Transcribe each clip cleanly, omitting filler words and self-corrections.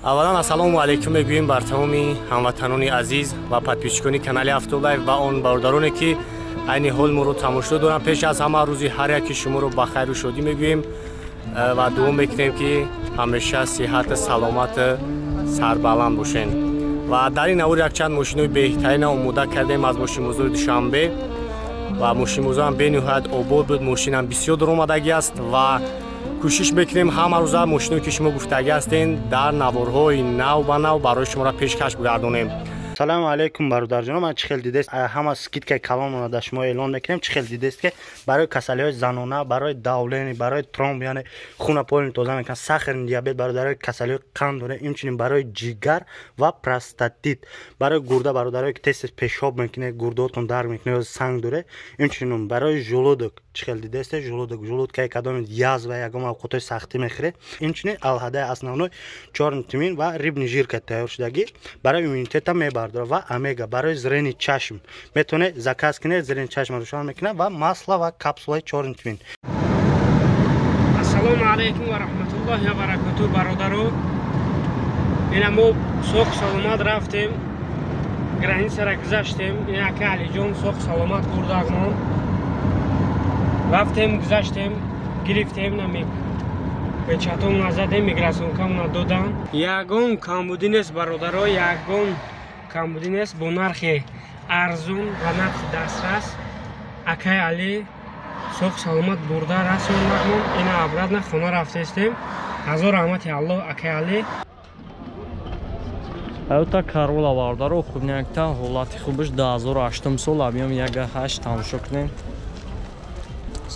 аввалан ассалому алайкум мегӯем бар тамоми ҳамватанони азиз ва подписчикони канали Автолайв ва он бародароне ки айни ҳол моро тамошо доранд. пеш аз ҳама рӯзи ҳар яки шуморо ба хайру шодӣ мегӯем ва дуо мекунем ки ҳамеша сиҳату саломату сарбаланд бошед. ва дар ин аввор якчанд мошинои беҳтарина омода кардем аз мошинбозори Душанбе ва мошинбозорам бениҳоят обод буд. Мошинам бисёр даромадагӣ аст ва кӯшиш мекунем ҳама рӯза мошиное ки шумо гуфтагӣ ҳастед дар наворҳои нав ба нав барои шуморо пешкаш гардонем. салому алайкум бародарҷонам. Ман чӣ хел дидест ҳама скидкаи калонро дар шумо эълон мекунем. чӣ хел дидест ки барои касалиҳои занона, барои давлени, барои тромб, яъне хуна полини тоза мекунад, сахарин диабет, бародарои касалиҳои қанд дорем, инчунин барои ҷигар ва простатит, барои гурда, бародарое ки тез пешоб мекунед, гурдаотон дарк мекунед ё санг доре, инчунин барои жолудок. чӣ хел дидест жолудкаи кадоми язва ягон авқотҳои сахтӣ мехӯред, инчунин алҳадаи основной 4 витамин ва рибни жирка тайёршудагӣ барои иммунитета мебардорад ва омега барои зрени чашм метавонед заказ кунед, зрени чашм рӯшан мекунад ва масла ва капсулаи 4 витамин. ассалому алайкум ва раҳматуллоҳи ва баракатуҳ бародаро. ина мо соҳ саломат рафтем, границара гузаштем. ина ака алиҷон соҳ саломат бурдагмон рафтем, гузаштем, гирифтем, намек печатон задем, миграсионкамона додан. Ягон камбудӣ нест бародаро, ягон камбудӣ нест бо нархи арзон ва нархи дастрас. акай али соҳ саломат бурда расондагмон. ина обратно хона рафтестем. ҳазор раҳмати аллоҳ акай али. Аута Карола бародаро хубнякта ҳолати хубаш 2008 сол абиём 1.8 тамошо кунем.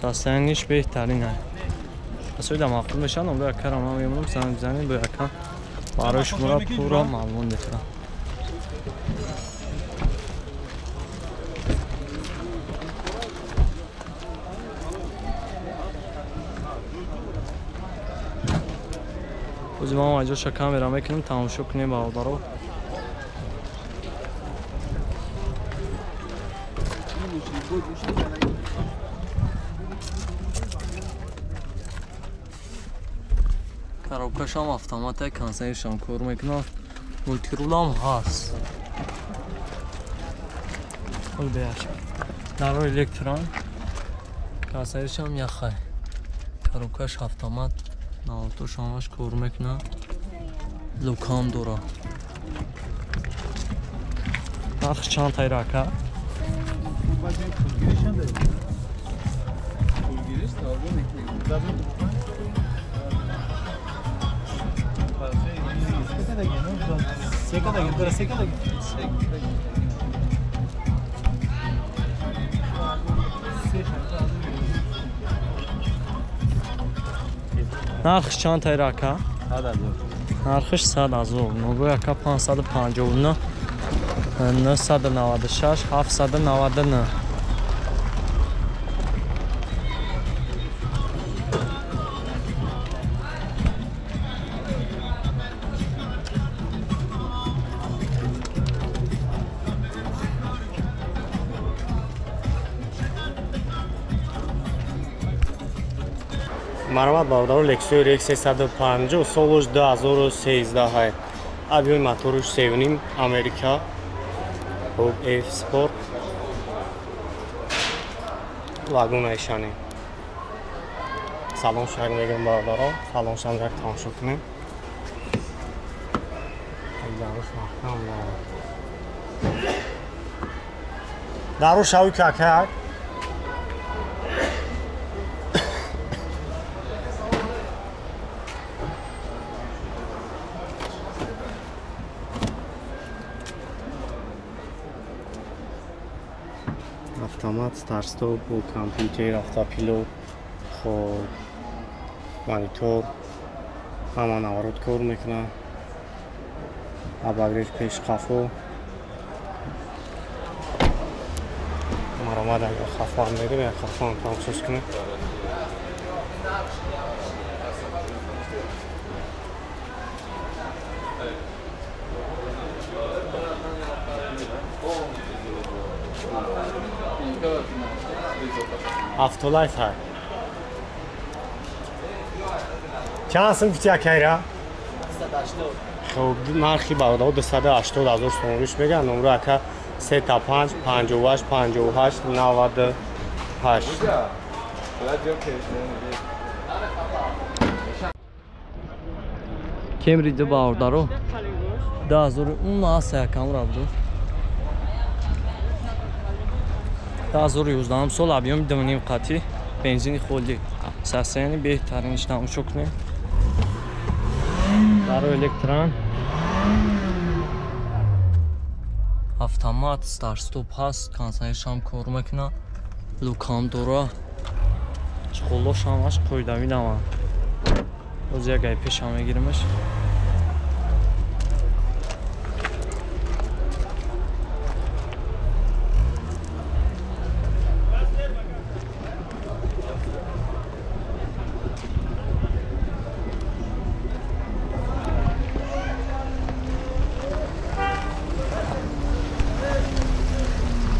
Состояниш беҳтарина. Асоида мақбул мешан, бо якарам ҳам мемонам занг бизанем, бо якам барои шуморо пурра маълумот мехӯрам. Ози ман аҷоша камера мекунем, тамошо кунем бародаро. Коробкашам автомата, консервшам кор мекунад, мултирулам ҳаст. Дарои электрон, консервшам яхай. Коробкаш автомат, навотошамаш кор мекунад, лукам дора. Нарх чанд тайрака? Нархш чанд тайрака? 100,000. Нархш 100,000. Ногу яка 559, 996, 799. марҳамат бародаро, Lexus RX 350 солаш 2013 абиёи моториш 7 Америка хуб F Sport вагонаишане. салон шаг мегӯям бародаро, салоншам як тамошо кунем. дару шави какак автомат, старт-стоп, бо компютер, автопилот, хоб монитор, ҳама наворот кор мекунад. абагреш пеш қафо маромад агар қафоам медем, як қафоам тамошош кунем. Автолайф ҳай. Чанд сум куча кайра? 180. خب نرخی برادر 280,000 سومش بگن نمره اکا 3 تا 5 58 58 98 Camry de bardaru. Da zor اون سه کامرا بود. Da zor 11 سال ابیام دونیم قطعی بنزین خودی. ساسیانی بهترینش تماشا کنیم. Daro elektron. Avtomat start stop هست. کانسایش هم کار میکنه. لوکام دورا. چخلوش همش قویدمی نمان. روز یک پیش هم میگیرمش.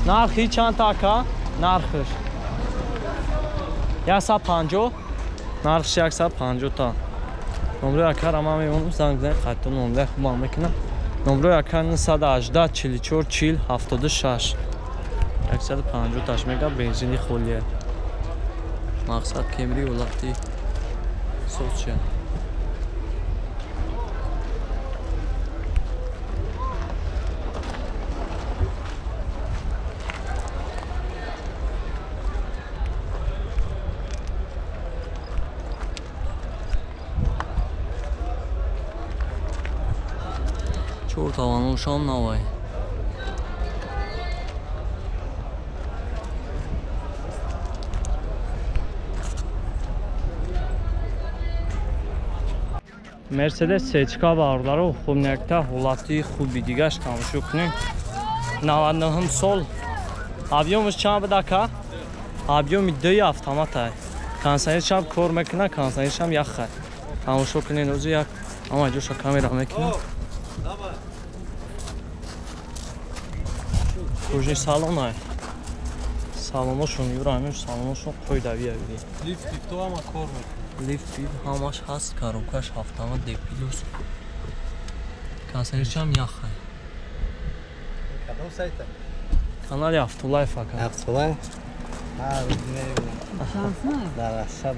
نرخی چند تاکا؟ نرخش 150 نرخش 150 تا نمره اکر اما میمونم زنگ زنگ خطون نمره خوبم میکنم نمره اکر 918 44 40 76 150 تاش میگم بنزینی خولیه مقصد کمری ولقتی سوچ چه چور توانوش هم نوای مرسدس سچکا باردارو خوب نکتا حالتی خوبی دیگهش تماشا کنیم 99 سال ابیومش چند بدکا ابیوم 2 автомат ای کانسایش هم کار میکنه کانسایش هم یخ تماشا کنین روز یک اما جوش کامera میکنه کجای سالن ای سالنشون یورانش سالنشون قوی دویه بی لیفت تو هم کار میکنه لیفت همش هست کاروکاش автомат دپیلوس کانسایش هم یخ کدوم سایت کانال افتولای فقط افتولای در شب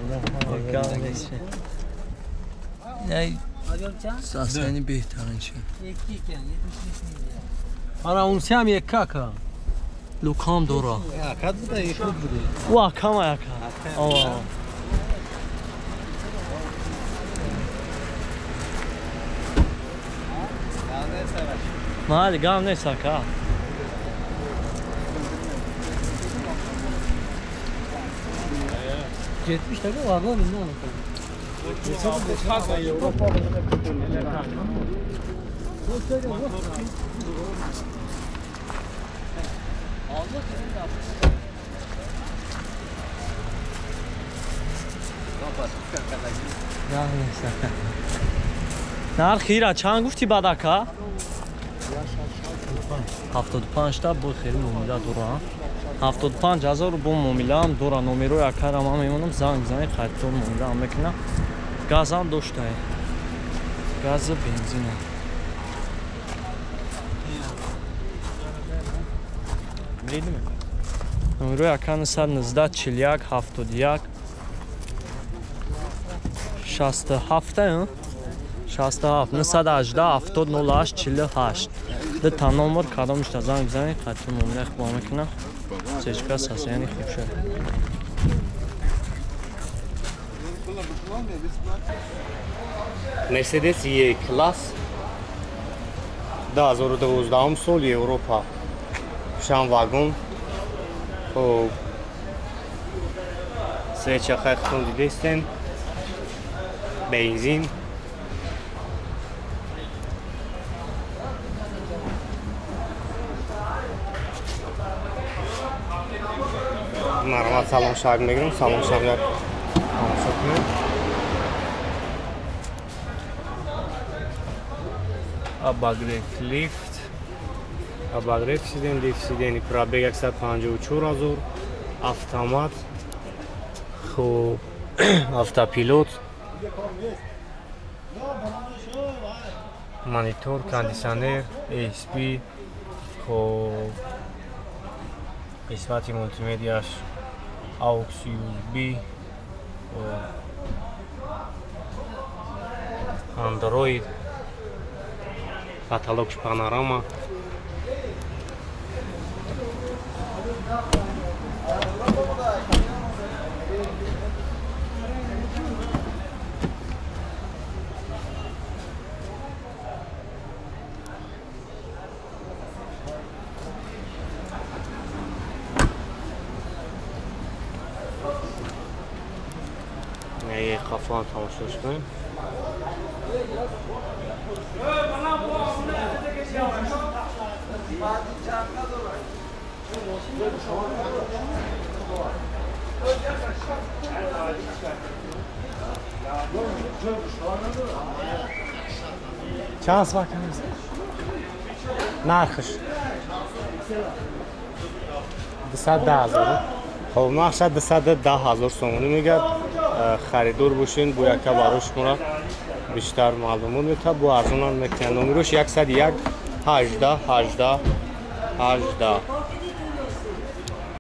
ساسیانی بهترین چی آره اون سی هم یک کاکا لوکام دورا کد بوده یک خود بوده وا کما یکا آه مالی گام نیست که 70 تا واقعا نه نرخی را چند گفتی بدکا 75 تا بود خیلی مومیده دورا 75,000 بون مومیده هم دورا نومیرو یکر هم میمونم زنگ خطور مومیده هم میکنم گاز هم داشته گاز بنزین هم نومیرو یکر 919 41 71 67 67 918 70 08 48 ده تا نمبر کدام است زنگ بزنید خطور مومیده خوب میکنم سچکا ساسیانی خوب شد مرسدس یک کلاس 2012 سال اروپا شام واگن خب سه چرخه خون دیده استن بنزین نرمال سالن شاگ میگیرم سالن شاگ را تماشا کنیم اباگریف لیفت اباگریف سیدن لیفت سیدنی پرابگ 154,000 автомат خب автопилот монитор, кондисионер, ASP, خب قسمت مولتی‌مدیاش AUX USB اندروید کاتالوگ پانوراما یه خفان تماشاش کنیم چند سبا کنیست؟ نرخش 210,000 خب نقش 210,000 سومونی میگه خریدار باشین بو یکا باروش مرا بیشتر معلومات میده بو ارزونان میکنن نمروش 101 18 18 18